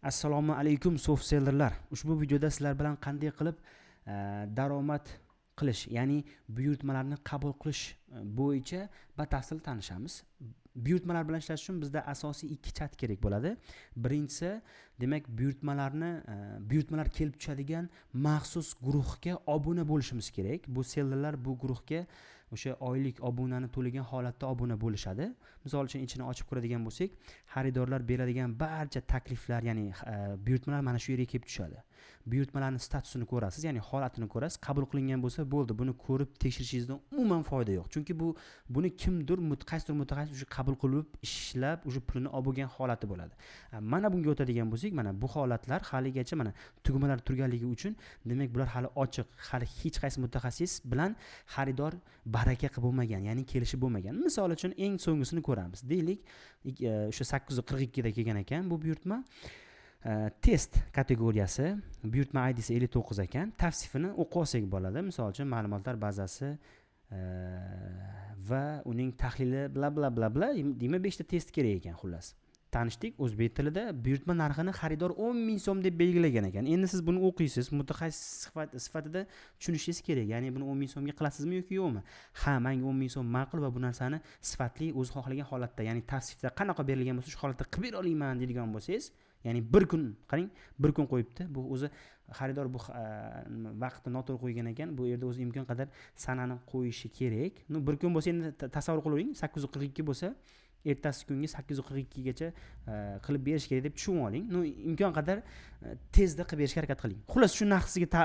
Assalomu alaykum soft sellerlar. Ushbu videoda sizlar bilan qanday qilib daromad qilish, ya'ni buyurtmalarni qabul qilish bo'yicha batafsil tanishamiz. Buyurtmalar bilan ishlash uchun bizda asosiy ikki chat kerak bo'ladi. Birinchisi, demak, buyurtmalar kelib tushadigan maxsus guruhga obuna bo'lishimiz kerak. Bu sellerlar bu guruhga o'sha oylik obunani to'lagan holatda obuna bo'lishadi. Misol uchun ichini ochib ko'radigan bo'lsak, xaridorlar beradigan barcha takliflar, ya'ni buyurtmalar mana shu yerga kelib tushadi. Buyurtmalarning statusini ko'rasiz, ya'ni holatini ko'rasiz. Qabul qilingan bo'lsa bo'ldi. Buni ko'rib tekshirishingizdan umuman foyda yo'q. Chunki buni kimdir, qaysidir mutaxassis o'sha qabul qilib, ishlab, o'sha pulini olib bo'lgan holati bo'ladi. Mana bunga o'tadigan bo'lsak, mana bu holatlar haligacha mana tugmalar turganligi uchun, demak, bular hali ochiq. Hali hech qaysi mutaxassis bilan xaridor baraka qilib bo'lmagan, ya'ni kelishib bo'lmagan. Misol uchun eng so'nggisini ko'ramiz. Deylik, o'sha 842 da kelgan ekan bu buyurtma. Test kategoriyasi, buyurtma ID'si 59 ekan. Tavsifini o'qib olsak bo'ladi. Misol uchun ma'lumotlar bazasi va uning tahlili bla bla bla bla, demak 5 ta test kerak ekan xullas. Tanishdik, o'zbek tilida buyurtma narxini xaridor 10.000 so'm deb belgilagan ekan. Endi siz buni o'qiysiz, mutaxassis sifatida tushunishingiz kerak. Ya'ni buni 10.000 so'mga qilasizmi yoki yo'qmi? Ha, menga 10.000 so'm ma'qul va bu narsani sifatli o'z xohlagan holatda, ya'ni tavsifda qanaqa berilgan bo'lsa, shu holatda qilib bera olaman deydigan bo'lsangiz, ya'ni bir kun, qarang, bir kun qo'yibdi. Bu o'zi xaridor bu vaqtni noto'g'ri qo'ygan ekan. Bu yerda o'zi imkon qadar sanani qo'yishi kerak. Bir kun bo'lsa, endi tasavvur qilavering, 842 bo'lsa, ertasi kunga 842 gacha qilib berish kerak deb tushunib oling. Imkon qadar tezda qilib berishga harakat qiling. Xullas, shu narx sizga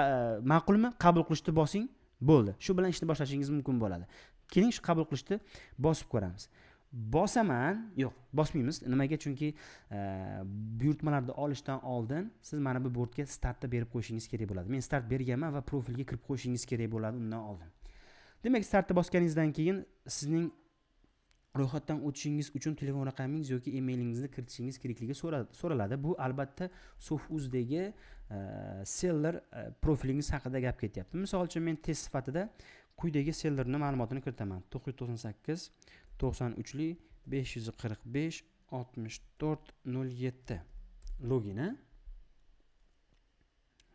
ma'qulmi? Qabul qilishni bosing, bo'ldi. Shu bilan ishni boshlashingiz mumkin bo'ladi. Keling, shu qabul qilishni bosib ko'ramiz. Bosaman, yo'q, bosmaymiz. Nimaga? Chunki buyurtmalarni olishdan oldin siz mana bu bortga startda berib qo'yishingiz kerak bo'ladi. Men start berganman va profilga kirib qo'yishingiz kerak bo'ladi undan oldin. Demak, startda bosganingizdan keyin sizning ro'yxatdan o'tishingiz uchun telefon raqamingiz yoki emailingizni kiritishingiz kerakligi so'raladi. Bu albatta SoftUzdagi seller profilingiz haqida gap ketyapti. Misol uchun men test sifatida quyidagi sellerning ma'lumotini kiritaman. 998 93li 545 64 07 logini.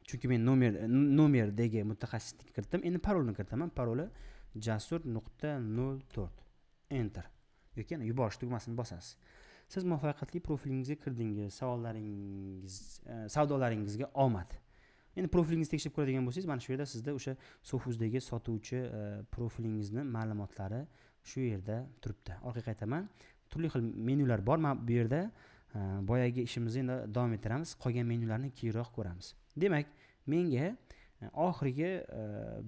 Chunki men nomerdagi mutaxassislikka kiritdim. Endi parolni kiritaman. Paroli jasur.04. Enter. Yoki yana yuborish tugmasini bosasiz. Siz muvaffaqiyatli profilingizga kirdingiz. Savdolaringizga omad. Endi profilingizni tekshirib ko'radigan bo'lsangiz, mana shu yerda sizda o'sha SoftUzdagi sotuvchi profilingizni ma'lumotlari shu yerda turibdi. Orqaga qaytaman. Turli xil menyular bor. Mana bu yerda boyagi ishimizni endi davom ettiramiz. Qolgan menyularni keyinroq ko'ramiz. Demak, menga oxirgi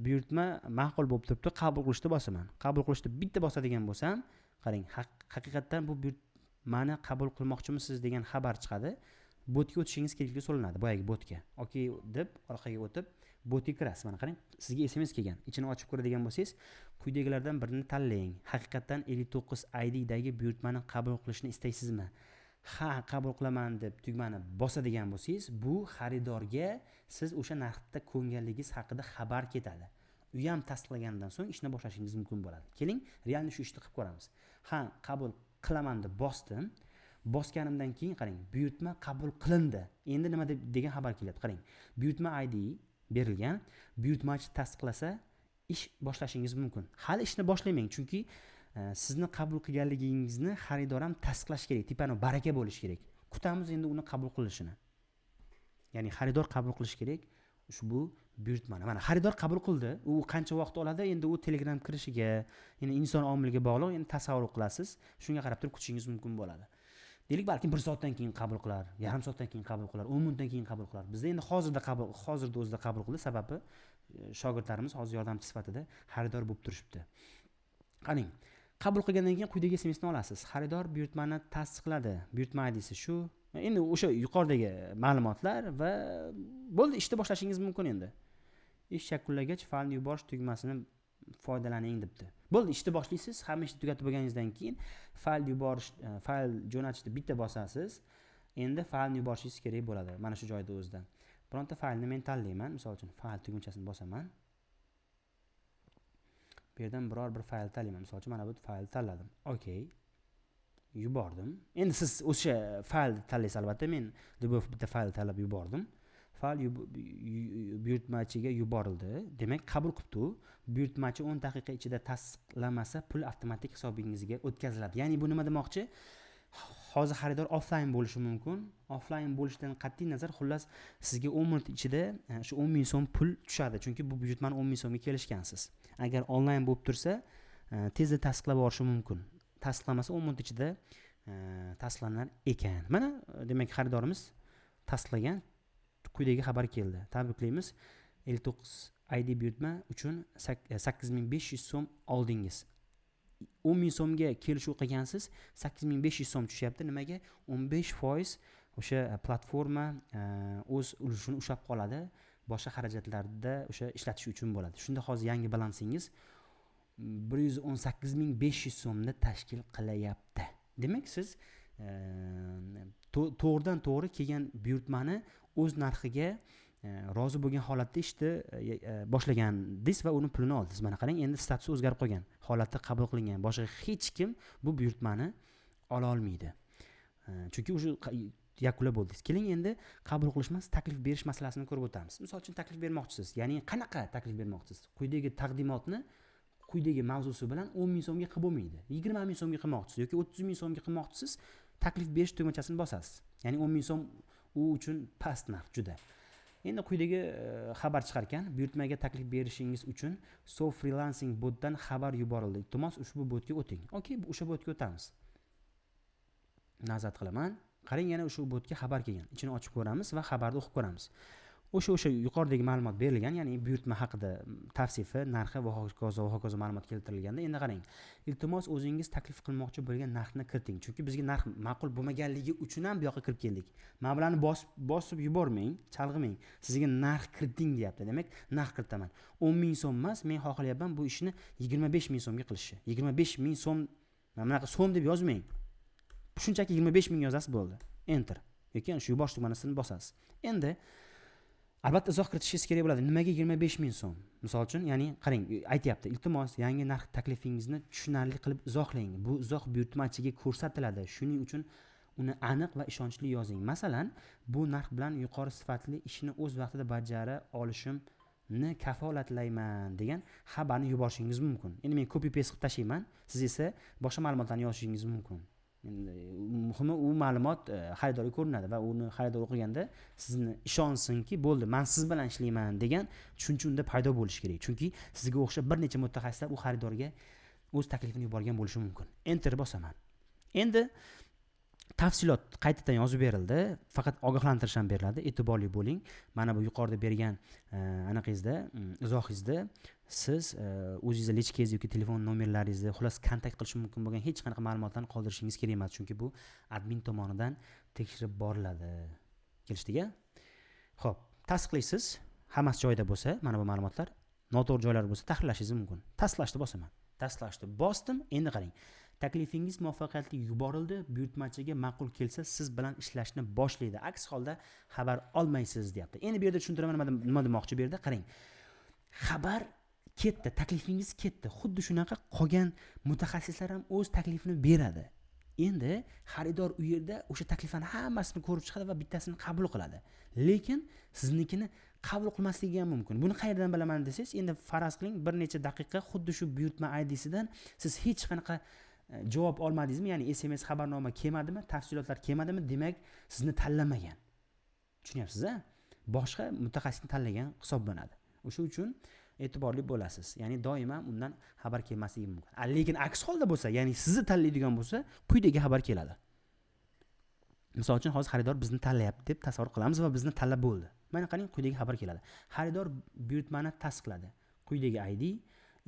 buyurtma ma'qul bo'lib turibdi, qabul qilishni bosaman. Qabul qilishni bitta bosadigan bo'lsam, qarang, haqiqatan bu buyurtmani qabul qilmoqchimisiz degan xabar chiqadi. Botga o'tishingiz kerakligi so'ralinadi, boyagi botga. Okey deb orqaga o'tib, botga kirasiz. Mana qarang, sizga SMS kelgan. Ichini ochib ko'radigan bo'lsangiz, quyidagilardan birini tanlang. Haqiqatan 59 ID dagi buyurtmani qabul qilishni istaysizmi? Ha, qabul qilaman deb tugmani bosadigan bo'lsangiz, bu xaridorga siz o'sha narxda ko'nganligingiz haqida xabar ketadi. U ham tasdiqlagandan so'ng ishni boshlashingiz mumkin bo'ladi. Keling, realni shu ishni qilib ko'ramiz. Ha, qabul qilaman deb bosdim. Bosganimdan keyin qarang, buyurtma qabul qilindi. Endi nima degan xabar kelyapti? Qarang, buyurtma ID berilgan. Buyurtmachi tasdiqlasa, ish boshlashingiz mumkin. Hali ishni boshlamang, chunki sizni qabul qilganligingizni xaridor ham tasdiqlash kerak. Tipano baraka bo'lishi kerak. Kutamiz endi uni qabul qilishini. Ya'ni xaridor qabul qilish kerak ushbu buyurtmani. Mana xaridor qabul qildi. U qancha vaqt oladi? Endi u Telegram kirishiga, ya'ni inson omiliga bog'liq. Endi tasavvur qilasiz. Shunga qarab turib kutishingiz mumkin bo'ladi. Deylik, balki 1 soatdan keyin qabul qilar, yarim soatdan keyin qabul qilar, 10 minutdan keyin qabul qilar. Bizda endi hozirda o'zida qabul qildi, sababi shogirdlarimiz hozir yordamchi sifatida xaridor bo'lib turishibdi. Qarang, qabul qilgandan keyin quyidagi SMSni olasiz. Xaridor buyurtmani tasdiqladi. Buyurtma ID'si shu. Endi o'sha yuqoridagi ma'lumotlar va bo'ldi, ishni boshlashingiz mumkin endi. Ish yakunlagach faylni yuborish tugmasini foydalaning debdi. Bo'ldi, ishni boshlaysiz. Hamma ishni tugatib bo'lganingizdan keyin fayl jo'natishni bitta bosasiz. Endi faylni yuborishingiz kerak bo'ladi. Mana shu joyda o'zidan. Bironta faylni men tanlayman. Misol uchun fayl tugmachasini bosaman. Bu yerdan biror bir fayl tanlayman. Misol uchun mana bu faylni tanladim. Okey. yubordim. Endi siz o'sha faylni tanlaysiz albatta. Men Lyubov bitta fayl tanlab yubordim. Fayl buyurtmachiga yuborildi. Demak, qabul qilibdi u. Buyurtmachi 10 daqiqa ichida tasdiqlamasa, pul avtomatik hisobingizga o'tkaziladi. Ya'ni bu nima demoqchi? Hozir xaridor offlayn bo'lishi mumkin. Offlayn bo'lishidan qat'iy nazar, xullas sizga 10 minut ichida shu 10 ming so'm pul tushadi. Chunki bu buyurtmani 10 ming so'mga kelishgansiz. Agar onlayn bo'lib tursa, tezda tasdiqlab yuborishi mumkin. Tasdiqlamasa 10 minut ichida tasdiqlanar ekan. Mana demak xaridorimiz tasdiqlagan. Quyidagi xabar keldi. Tabriklaymiz. L9 ID buyurtma uchun 8500 so'm oldingiz. 10 ming so'mga kelishuv qilgansiz, 8500 so'm tushyapti. Nimaga? 15% o'sha platforma o'z ulushini ushlab qoladi. Boshqa xarajatlarda o'sha ishlatish uchun bo'ladi. Shunda hozir yangi balansingiz 118500 so'mni tashkil qilayapti. Demak, siz to'g'ridan to'g'ri kelgan buyurtmani o'z narxiga rozi bo'lgan holatda ishni boshlagandingiz va uni pulini oldingiz. Mana qarang, endi statusi o'zgarib qolgan. Holati qabul qilingan. Boshqa hech kim bu buyurtmani ola olmaydi. Chunki o'sha yakunlab bo'ldingiz. Keling endi qabul qilish emas, taklif berish masalasini ko'rib o'tamiz. Misol uchun taklif bermoqchisiz. Ya'ni qanaqa taklif bermoqchisiz? Quyidagi taqdimotni quyidagi mavzusi bilan 10 ming so'mga qilib bo'lmaydi. 20 ming so'mga qilmoqchisiz yoki 30 ming so'mga qilmoqchisiz, taklif berish tugmachasini bosasiz. Ya'ni 10 ming so'm u uchun past narx juda. Endi quyidagi xabar chiqar ekan, buyurtmaga taklif berishingiz uchun So Freelancing botdan xabar yuborildi. Iltimos ushbu botga o'ting. Okey, o'sha botga o'tamiz. Nazorat qilaman. Qarang, yana o'sha botga xabar kelgan. Ichini ochib ko'ramiz va xabarni o'qib ko'ramiz. O'sha yuqoridagi ma'lumot berilgan, ya'ni buyurtma haqida tavsifi, narxi va hokazo ma'lumot keltirilganda, endi qarang. Iltimos o'zingiz taklif qilmoqchi bo'lgan narxni kiriting. Chunki bizga narx ma'qul bo'lmaganligi uchun ham bu yoqqa kirib keldik. Mablag'ni bosib yubormang, chalg'imang. Sizga narx kiriting deyapti. Demak, narx kiritaman. 10 ming so'm emas, men xohlayapman bu ishni 25 ming so'mga qilishni. 25 ming so'm, mana bunaqa so'm deb yozmang. Shunchaki 25 ming yozasiz bo'ldi. Enter. Yoki shu yuborish tugmasini bosasiz. Endi albatta izoh kiritishingiz kerak bo'ladi. Nimaga 25 ming so'm? Misol uchun, ya'ni qarang, aytayapti, iltimos yangi narx taklifingizni tushunarli qilib izohlang. Bu izoh buyurtmachiga ko'rsatiladi. Shuning uchun uni aniq va ishonchli yozing. Masalan, bu narx bilan yuqori sifatli ishni o'z vaqtida bajara olishimni kafolatlayman degan xabarni yuborishingiz mumkin. Endi men copy paste qilib tashlayman, siz esa boshqa ma'lumotlarni yozishingiz mumkin. Muhimi u ma'lumot xaridorga ko'rinadi va uni xaridor o'qiganda sizni ishonsinki, bo'ldi, men siz bilan ishlayman degan tushuncha unda paydo bo'lishi kerak. Chunki sizga o'xshab bir necha mutaxassislar u xaridorga o'z taklifini yuborgan bo'lishi mumkin. Enter bosaman. Endi tafsilot qaytadan yozib berildi. Faqat ogohlantirish ham beriladi. E'tiborli bo'ling. Mana bu yuqorida bergan anaqangizda, izohingizda siz o'zingizga lechkangiz yoki telefon nomerlaringizni, xullas kontakt qilish mumkin bo'lgan hech qanaqa ma'lumotlarni qoldirishingiz kerak emas, chunki bu admin tomonidan tekshirib boriladi. Kelishdikmi? Xo'p, tasdiqlaysiz. Hammasi joyida bo'lsa, mana bu ma'lumotlar noto'g'ri joylar bo'lsa, tahrirlashingiz mumkin. Tasdiqlashni bosaman. Tasdiqlashni bosdim. Endi qarang. Taklifingiz muvaffaqiyatli yuborildi. Buyurtmachiga ma'qul kelsa, siz bilan ishlashni boshlaydi. Aks holda xabar olmaysiz, deyapti. Endi bu yerda tushuntiraman, nima demoqchi bu yerda? Qarang. Xabar ketdi, taklifingiz ketdi. Xuddi shunaqa qolgan mutaxassislar ham o'z taklifini beradi. Endi xaridor u yerda o'sha takliflarni hammasini ko'rib chiqadi va bittasini qabul qiladi. Lekin siznikini qabul qilmasligi ham mumkin. Buni qayerdan bilaman desangiz, endi faraz qiling, bir necha daqiqa xuddi shu buyurtma IDsidan siz hech qanaqa javob olmadingizmi? Ya'ni SMS xabarnoma kelmadimi? Tafsilotlar kelmadimi? Demak, sizni tanlamagan. Tushunyapsiz-a? Boshqa mutaxassisni tanlagan hisoblanadi. O'sha uchun e'tiborli bo'lasiz. Ya'ni doim ham undan xabar kelmasligi mumkin. Lekin aks holda bo'lsa, ya'ni sizni tanlaydigan bo'lsa, quyidagi xabar keladi. Misol uchun hozir xaridor bizni tanlayapti deb tasavvur qilamiz va bizni tanlab bo'ldi. Mana qarang, quyidagi xabar keladi. Xaridor buyurtmani tasdiqladi. Quyidagi ID,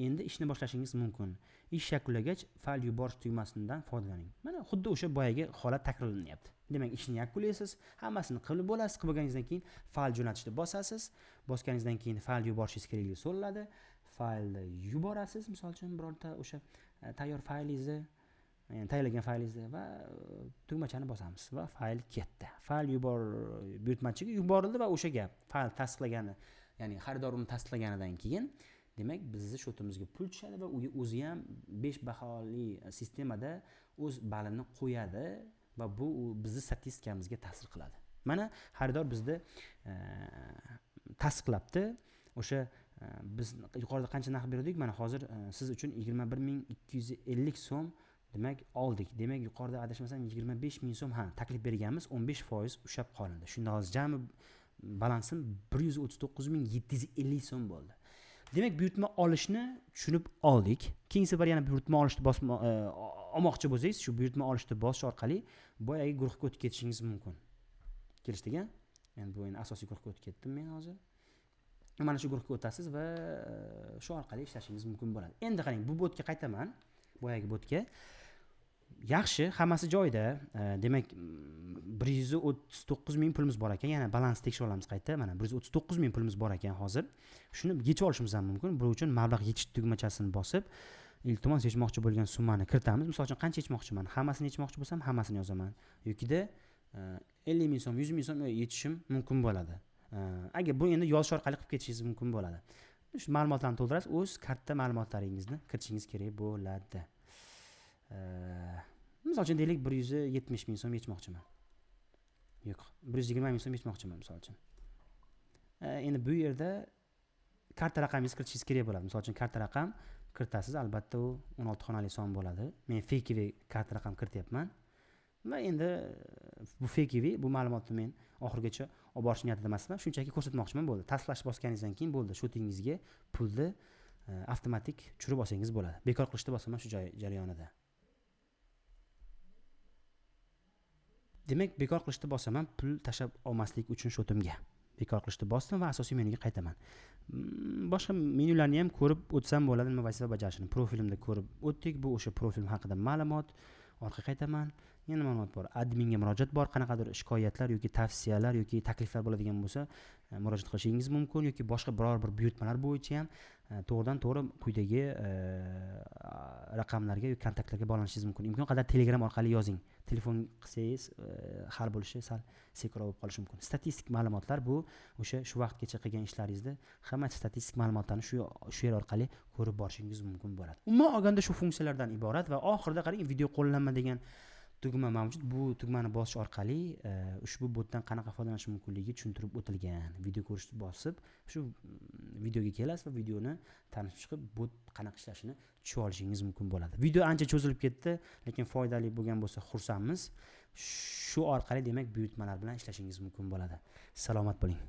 endi ishni boshlashingiz mumkin. Ish yakunlagach, fayl yuborish tugmasidan foydalaning. Mana xuddi o'sha boyagi holat takrorlanyapti. Demak, ishni yakunlaysiz, hammasini qilib bo'lasiz. Qilib bo'lganingizdan keyin fayl jo'natishni bosasiz. Bosganingizdan keyin fayl yuborishingiz kerakligi so'raladi. Faylni yuborasiz. Misol uchun birorta o'sha tayyor faylingizni, ya'ni tayyorlagan faylingizni va tugmachani bosamiz va fayl ketdi. Fayl buyurtmachiga yuborildi va o'sha gap, fayl tasdiqlagani, ya'ni xaridor uni tasdiqlaganidan keyin demak, bizni shotimizga pul tushadi va o'zi ham 5 baholi sistemada o'z balini qo'yadi va bu bizni statistikamizga ta'sir qiladi. Mana xaridor bizni tasdiqlabdi. O'sha biz yuqorida qancha narx berdik? Mana hozir siz uchun 21250 so'm demak oldik. Demak yuqorida adashmasam 25000 so'm taklif berganmiz, 15% ushab qolindi. Shunda hozir jami balansim 139750 so'm bo'ldi. Demak buyurtma olishni tushunib oldik. Keyin safar yana buyurtma olishni olmoqchi bo'lsangiz, shu buyurtma olishni bosish orqali boyagi guruhga o'tib ketishingiz mumkin. Kelishdik a? Endi bu endi asosiy guruhga o'tib ketdim men hozir. Mana shu guruhga o'tasiz va shu orqali ishlashingiz mumkin bo'ladi. Endi qarang, bu botga qaytaman. Boyagi botga. Yaxshi, hammasi joyida. Demak 139000 pulimiz bor ekan. Yana balansni tekshirib olamiz qayta. Mana 139000 pulimiz bor ekan hozir. Shuni yechib olishimiz ham mumkin. Buning uchun mablag' yechish tugmachasini bosib, iltimos yechmoqchi bo'lgan summani kiritamiz. Misol uchun qancha yechmoqchiman? Hammasini yechmoqchi bo'lsam, hammasini yozaman. Yokida 50000 so'm, 100000 so'm yechishim mumkin bo'ladi. Agar bu endi yozish orqali qilib ketishingiz mumkin bo'ladi. Shu ma'lumotlarni to'ldirasiz, o'z karta ma'lumotlaringizni kiritishingiz kerak bo'ladi. Misol uchun deylik 170000 so'm yechmoqchiman. Yo'q, 120000 so'm yechmoqchiman misol uchun. Endi bu yerda karta raqamingizni kiritishingiz kerak bo'ladi. Misol uchun karta raqam kiritasiz, albatta u 16 xonali son bo'ladi. Men fakeviy karta raqam kirityapman. Va endi bu fakeviy, bu ma'lumotni men oxirigacha olib borish niyatida emasman. Shunchaki ko'rsatmoqchiman bo'ldi. Tasdiqlash bosganingizdan keyin bo'ldi. Shotingizga pulni avtomatik tushirib olsangiz bo'ladi. Bekor qilishni bosaman shu jarayonida. Demak, bekor qilishni bosaman pul tashab olmaslik uchun shotimga. Bekor qilishni bosdim va asosiy menyuga qaytaman. Boshqa menyularni ham ko'rib o'tsam bo'ladi, nima vazifa bajarishini. Profilimda ko'rib o'tdik. Bu o'sha profilim haqida ma'lumot. Orqa qaytaman. Yana ma'lumot bor. Adminga murojaat bor. Qanaqadir shikoyatlar yoki tavsiyalar yoki takliflar bo'ladigan bo'lsa, murojaat qilishingiz mumkin yoki boshqa biror bir buyurtmalar bo'yicha ham to'g'ridan to'g'ri quyidagi raqamlarga yoki kontaktlarga bog'lanishingiz mumkin. Imkon qadar Telegram orqali yozing. Telefon qilsangiz hal bo'lishi sal sekinroq bo'lib qolishi mumkin. Statistik ma'lumotlar bu o'sha shu vaqtgacha qilgan ishlaringizda hamma statistik ma'lumotlarni shu yer orqali ko'rib borishingiz mumkin bo'ladi. Umuman olganda shu funksiyalardan iborat va oxirida qarang, video qo'llanma degan tugma mavjud. Bu tugmani bosish orqali ushbu botdan qanaqa foydalanish mumkinligi tushuntirib o'tilgan. Video ko'rishni bosib, shu videoga kelasiz va videoni tanishib chiqib, bot qanaqa ishlashini tushunib olishingiz mumkin bo'ladi. Video ancha cho'zilib ketdi, lekin foydali bo'lgan bo'lsa xursandmiz. Shu orqali demak buyurtmalar bilan ishlashingiz mumkin bo'ladi. Salomat bo'ling.